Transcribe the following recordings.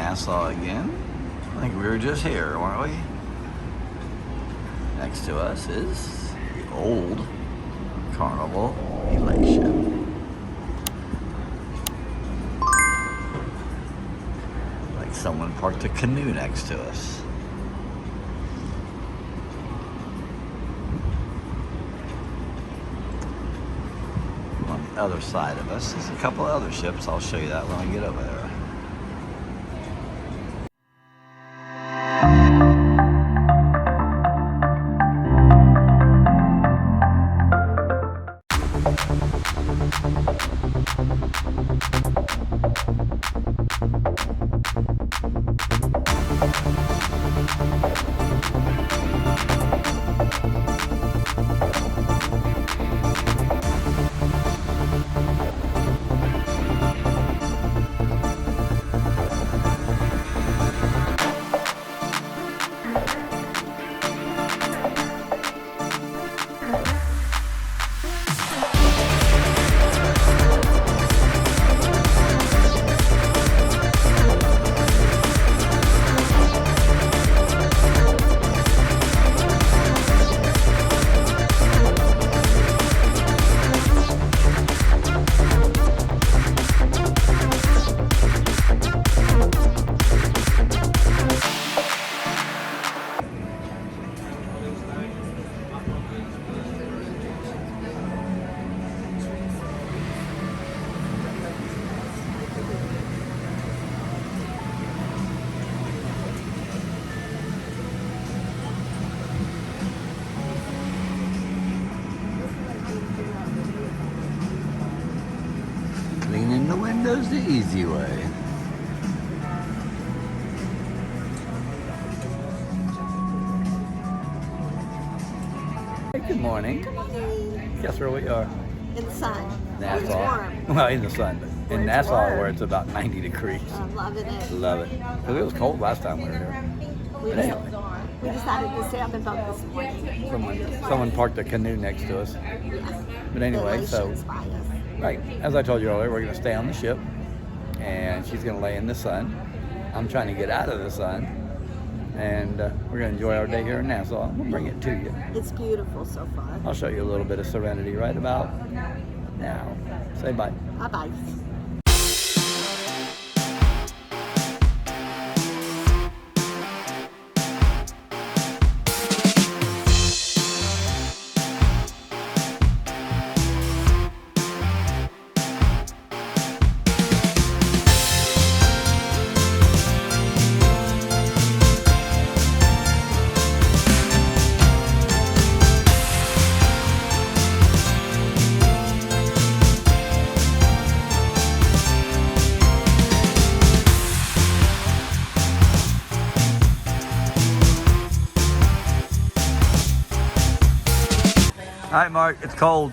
Nassau again. I think we were just here, weren't we? Next to us is the old Carnival Elation. Like someone parked a canoe next to us. On the other side of us is a couple of other ships. I'll show you that when I get over there. Cleaning the windows the easy way. Hey, good morning. Good morning. Guess where we are? In the sun. Nassau. It's warm. Well, in the sun, but in It's Nassau warm. where it's about 90 degrees. I'm loving it. Love it. Because it was cold last time we were here. We, But anyway, we decided to stay up and boat this morning. someone parked a canoe next to us. Yeah. But anyway, so, Relations by us. right, as I told you earlier, we're going to stay on the ship. And she's going to lay in the sun. I'm trying to get out of the sun. And we're going to enjoy our day here in Nassau. We'll bring it to you. It's beautiful so far. I'll show you a little bit of Serenity right about now. Say bye. Bye-bye. All right, Mark, it's cold.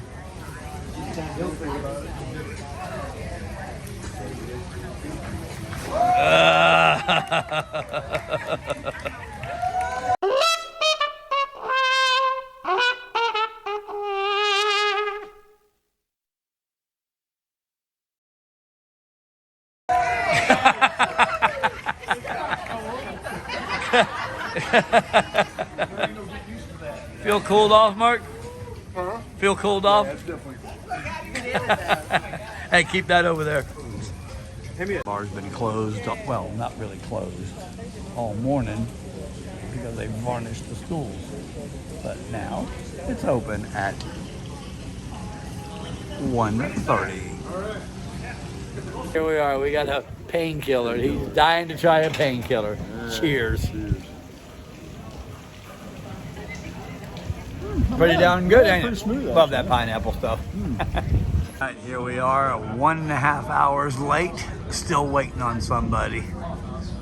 Feel cooled off, Mark? Huh? Feel cooled off? Yeah, it's definitely Hey, keep that over there. Bar's been closed, well, not really closed, all morning because they varnished the schools. But now it's open at 1:30. Here we are. We got a painkiller. He's dying to try a painkiller. Cheers. Pretty darn good, ain't it? smooth, Love that pineapple stuff. All right, here we are, 1.5 hours late, still waiting on somebody.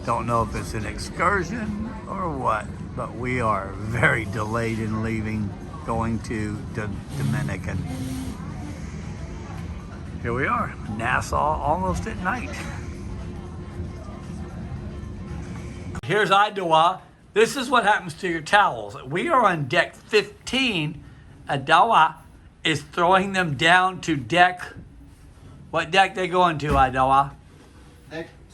Don't know if it's an excursion or what, but we are very delayed in leaving, going to Dominican. Here we are, Nassau, almost at night. Here's Idawa. This is what happens to your towels. We are on deck 15. Idawa is throwing them down to deck. What deck they going to, Idawa?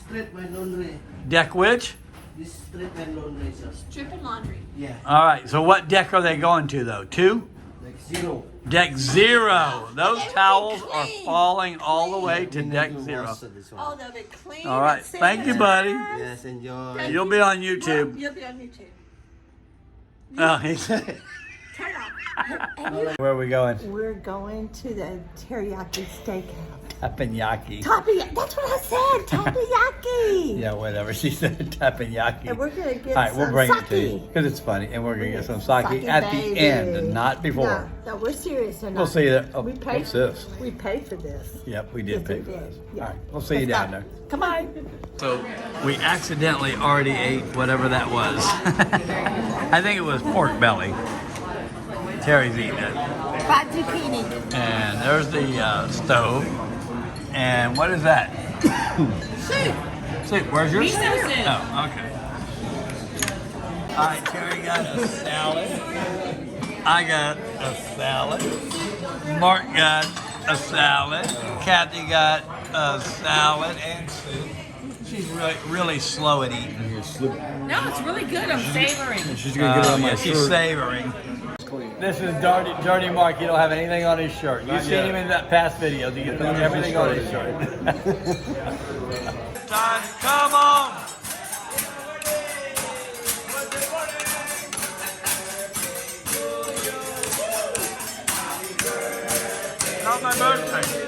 Straight my laundry. Deck which? This strip and laundry, sir. Strip and laundry. Yeah. All right. So what deck are they going to though? 2? Like 0. Deck 0. Those They will be towels are clean. falling all the way to We deck need to 0. wash this one. Oh, they'll be clean. All right. and Thank you, buddy. sanitized. Yes, enjoy. You'll be on YouTube. You'll be on YouTube. Oh, he said. Turn off. Where are we going? We're going to the teriyaki steakhouse. Teppanyaki. Tappy, that's what I said. Tappyaki. Yeah, whatever. She said teppanyaki. And we're gonna get All right, we'll some bring it to you sake. because it's funny, and we're gonna get some sake at the baby. end, not before. No, we're serious or not. We'll see you there. Oh, we paid. what's this? We paid for this. Yep, we did Yes, pay we for did. this. Yeah. All right, we'll see you Let's down go. there. Come on. So we accidentally already ate whatever that was. I think it was pork belly. Terry's eating it. Fried zucchini. And there's the stove. And what is that? Soup. Soup. Where's yours? Miso soup. Oh, okay. All right, Terry got a salad. I got a salad. Mark got a salad. Kathy got a salad and soup. She's really slow at eating. No, it's really good. I'm savoring. She's gonna get it on my She's shirt. savoring. This is Dirty Mark. You don't have anything on his shirt. You've seen him in that past video. You get everything on his shirt. Time, come on! Not my birthday.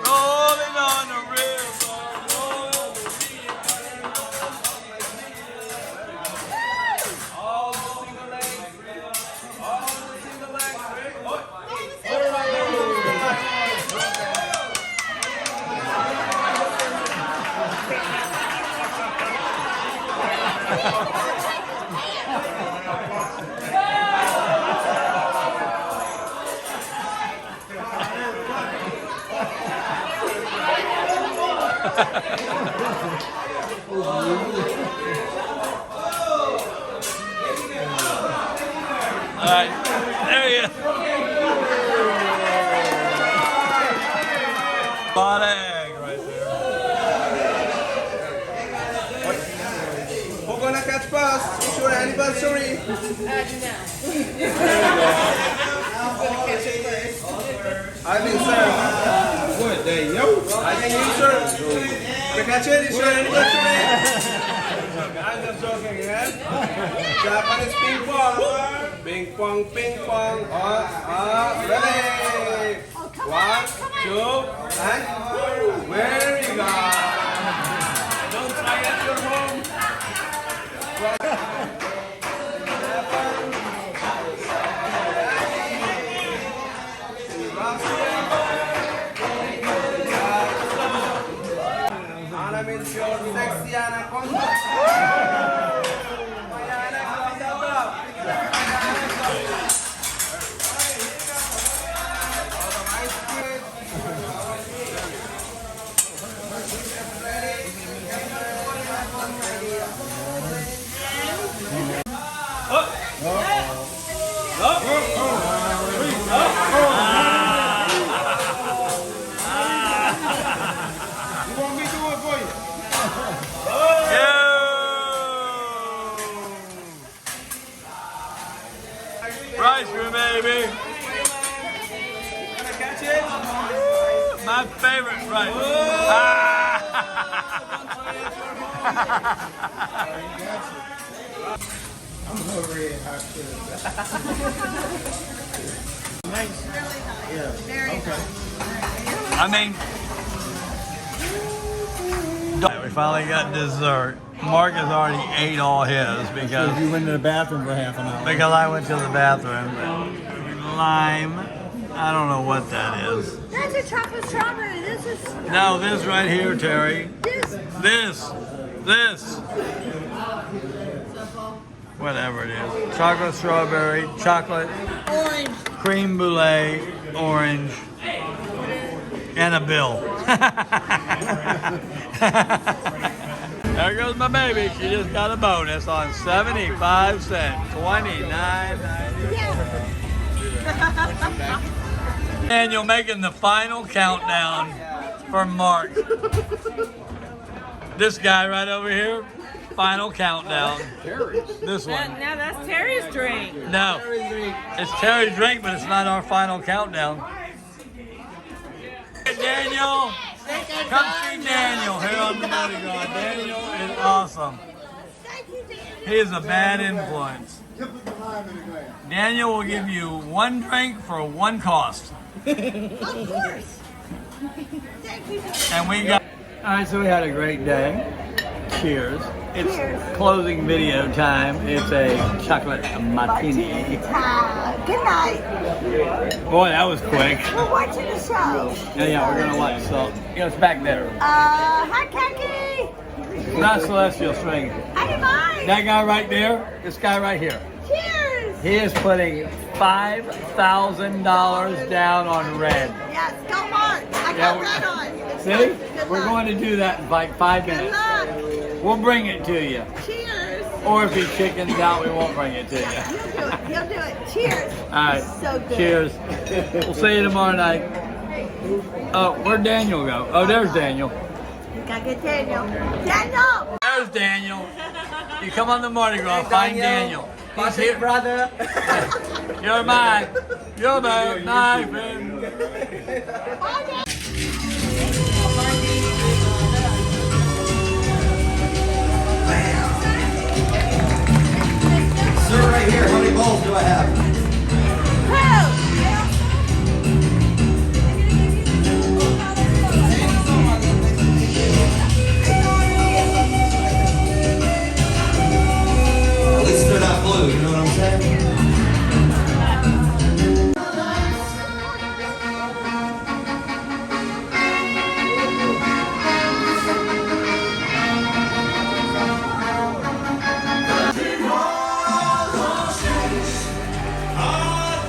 Rolling on the All right, there you go. Bot egg right there. Who's gonna catch first? It's your anniversary. I've been served. Good day, yo. I think you served. To catch it, it's your anniversary. I'm just joking, yeah? Japanese ping pong. Ping pong, ping pong. Ready? 1, 2, and very good. Don't try at your home. Anna means your sexy anaconda. You want me to do it for you? Rice room, baby. Gonna catch it? My favorite rice. I'm over here, hot shit. Nice. Yeah. Okay. I mean, we finally got dessert. Mark has already ate all his because You went to the bathroom for half an hour. I went to the bathroom. Lime I don't know what that is. That's a chocolate strawberry. This is No, this right here, Terry. this. This. Whatever it is. Chocolate strawberry, chocolate, Orange. cream brulee, orange, and a bill. There goes my baby. She just got a bonus on 75 cents. 29.90. Daniel making the final countdown for Mark. This guy right over here, final countdown. This one. Now that's Terry's drink. No, it's Terry's drink, but it's not our final countdown. Hey, Daniel, come see Daniel here on the Mardi Gras. Daniel is awesome. He is a bad influence. Daniel will give you one drink for one cost. Of course. Thank you. And we got. All right, so we had a great day. Cheers. It's closing video time. It's a chocolate martini. Good night. Boy, that was quick. We're watching the show. Yeah, we're gonna watch. So, it's back there. Hi, Kaki. Not Celestial String. Hi, Mike. That guy right there. This guy right here. Cheers. He is putting $5,000 down on red. Yes, go Mark. I got red on. It's See? good. Good We're luck. going to do that in like 5 Good minutes. luck. We'll bring it to you. Cheers. Or if he chickens out, we won't bring it to you. He'll do it. He'll do it. Cheers. All right. So good. Cheers. We'll see you tomorrow night. Oh, where'd Daniel go? Oh, there's Daniel. You gotta get Daniel. Daniel! There's Daniel. You come on the Mardi Gras, find Daniel. He's here. brother. You're mine. You're my friend. Sir, right here. How many balls do I have? At least they're not blue, you know what I'm saying?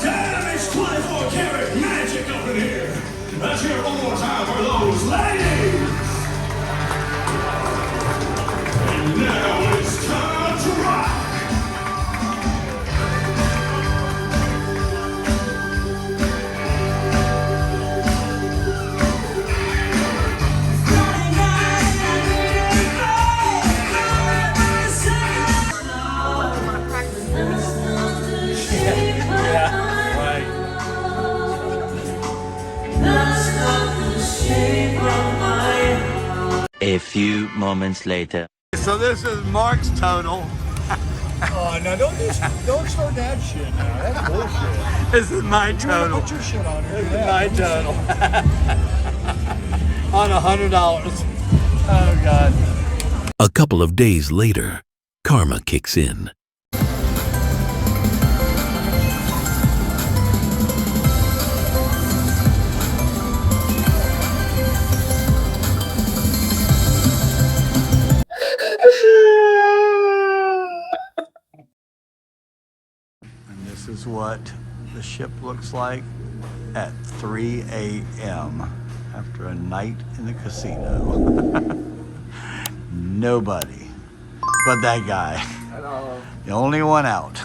Damn, it's 24 karat magic up in here. Let's hear it one more time for those ladies. And now it's time to rock. A few moments later. So this is Mark's total. Oh, no, don't start that shit now. That's bullshit. This is my You wanna total. put your shit on here. This is my total. On $100. Oh, God. A couple of days later, karma kicks in. And this is what the ship looks like at 3 a.m. after a night in the casino. Nobody but that guy. The only one out.